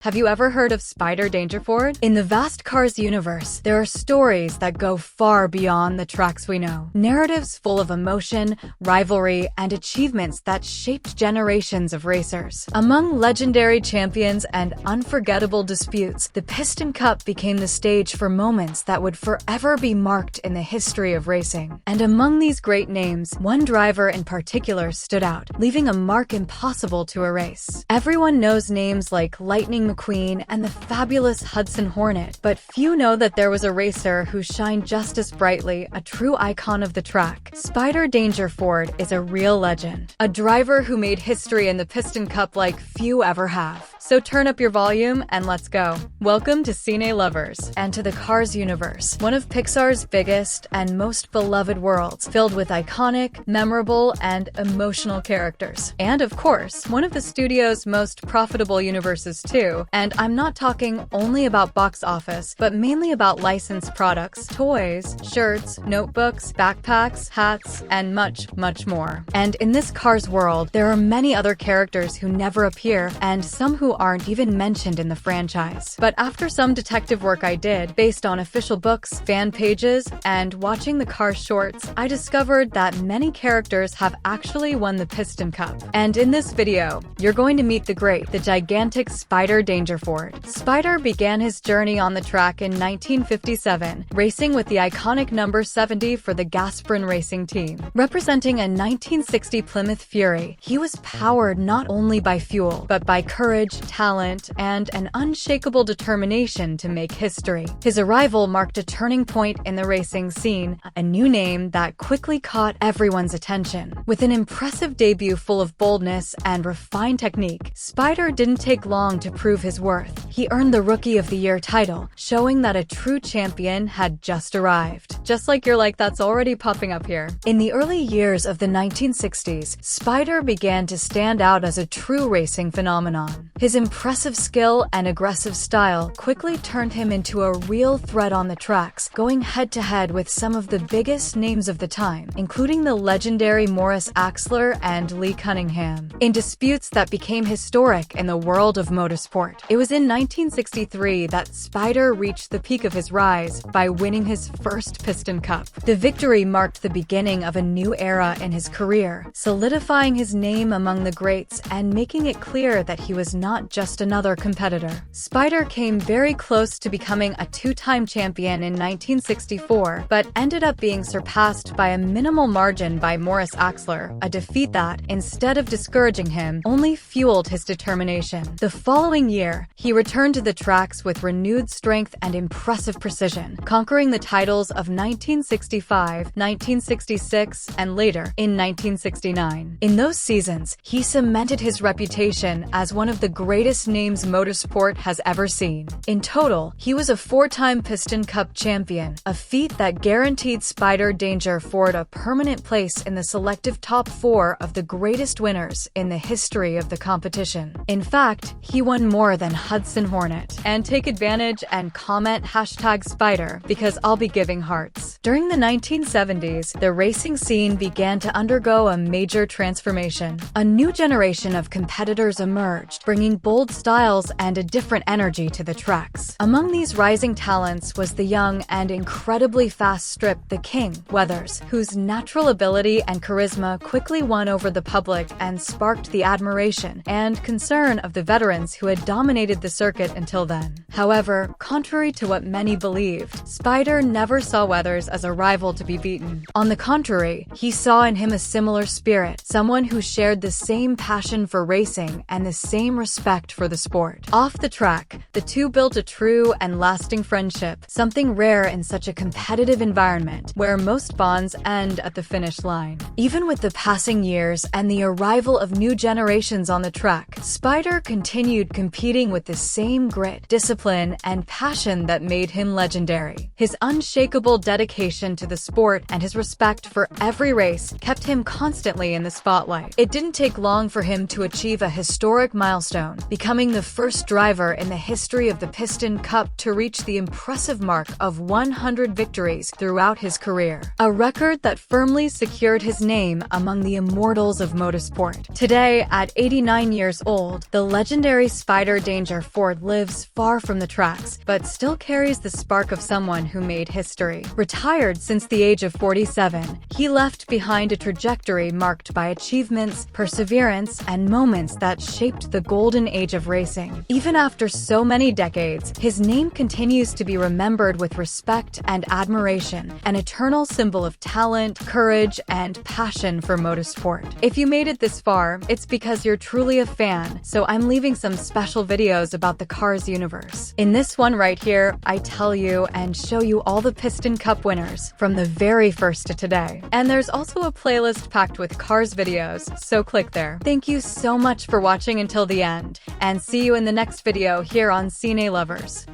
Have you ever heard of Spyder Dangerford? In the vast Cars universe, there are stories that go far beyond the tracks we know. Narratives full of emotion, rivalry, and achievements that shaped generations of racers. Among legendary champions and unforgettable disputes, the Piston Cup became the stage for moments that would forever be marked in the history of racing. And among these great names, one driver in particular stood out, leaving a mark impossible to erase. Everyone knows names like Lightning McQueen and the fabulous Hudson Hornet, but few know that there was a racer who shined just as brightly, a true icon of the track. Spyder Dangerford is a real legend, a driver who made history in the Piston Cup like few ever have. So turn up your volume and let's go. Welcome to Cine lovers and to the Cars universe, one of Pixar's biggest and most beloved worlds, filled with iconic, memorable, and emotional characters. And of course, one of the studio's most profitable universes too. And I'm not talking only about box office, but mainly about licensed products, toys, shirts, notebooks, backpacks, hats, and much, much more. And in this Cars world, there are many other characters who never appear, and some who aren't even mentioned in the franchise. But after some detective work I did, based on official books, fan pages, and watching the Cars shorts, I discovered that many characters have actually won the Piston Cup. And in this video, you're going to meet the great, the gigantic Spyder Dangerford. Spyder began his journey on the track in 1957, racing with the iconic number 70 for the Gasprin racing team. Representing a 1960 Plymouth Fury, he was powered not only by fuel, but by courage, talent, and an unshakable determination to make history. His arrival marked a turning point in the racing scene, a new name that quickly caught everyone's attention. With an impressive debut full of boldness and refined technique, Spyder didn't take long to prove his worth. He earned the Rookie of the Year title, showing that a true champion had just arrived. Just like you're like, that's already popping up here. In the early years of the 1960s, Spyder began to stand out as a true racing phenomenon. His impressive skill and aggressive style quickly turned him into a real threat on the tracks, going head-to-head with some of the biggest names of the time, including the legendary Morris Axler and Lee Cunningham, in disputes that became historic in the world of motorsport. It was in 1963 that Spyder reached the peak of his rise by winning his first Piston Cup. The victory marked the beginning of a new era in his career, solidifying his name among the greats and making it clear that he was not just another competitor. Spyder came very close to becoming a two-time champion in 1964, but ended up being surpassed by a minimal margin by Morris Axler, a defeat that, instead of discouraging him, only fueled his determination. The following year, he returned to the tracks with renewed strength and impressive precision, conquering the titles of 1965, 1966, and later, in 1969. In those seasons, he cemented his reputation as one of the greatest names motorsport has ever seen. In total, he was a four-time Piston Cup champion, a feat that guaranteed Spyder Dangerford a permanent place in the selective top four of the greatest winners in the history of the competition. In fact, he won more than Hudson Hornet. And take advantage and comment #Spyder because I'll be giving hearts. During the 1970s, the racing scene began to undergo a major transformation. A new generation of competitors emerged, bringing bold styles and a different energy to the tracks. Among these rising talents was the young and incredibly fast Strip the King, Weathers, whose natural ability and charisma quickly won over the public and sparked the admiration and concern of the veterans who had dominated the circuit until then. However, contrary to what many believed, Spyder never saw Weathers as a rival to be beaten. On the contrary, he saw in him a similar spirit, someone who shared the same passion for racing and the same respect for the sport. Off the track, the two built a true and lasting friendship, something rare in such a competitive environment where most bonds end at the finish line. Even with the passing years and the arrival of new generations on the track, Spyder continued competing with the same grit, discipline, and passion that made him legendary. His unshakable dedication to the sport and his respect for every race kept him constantly in the spotlight. It didn't take long for him to achieve a historic milestone, becoming the first driver in the history of the Piston Cup to reach the impressive mark of 100 victories throughout his career, a record that firmly secured his name among the immortals of motorsport. Today, at 89 years old, the legendary Spyder Dangerford Dangerford lives far from the tracks, but still carries the spark of someone who made history. Retired since the age of 47, he left behind a trajectory marked by achievements, perseverance, and moments that shaped the golden age of racing. Even after so many decades, his name continues to be remembered with respect and admiration, an eternal symbol of talent, courage, and passion for motorsport. If you made it this far, it's because you're truly a fan, so I'm leaving some special videos about the Cars universe. In this one right here, I tell you and show you all the Piston Cup winners, from the very first to today. And there's also a playlist packed with Cars videos, so click there. Thank you so much for watching until the end, and see you in the next video here on Cine Lovers.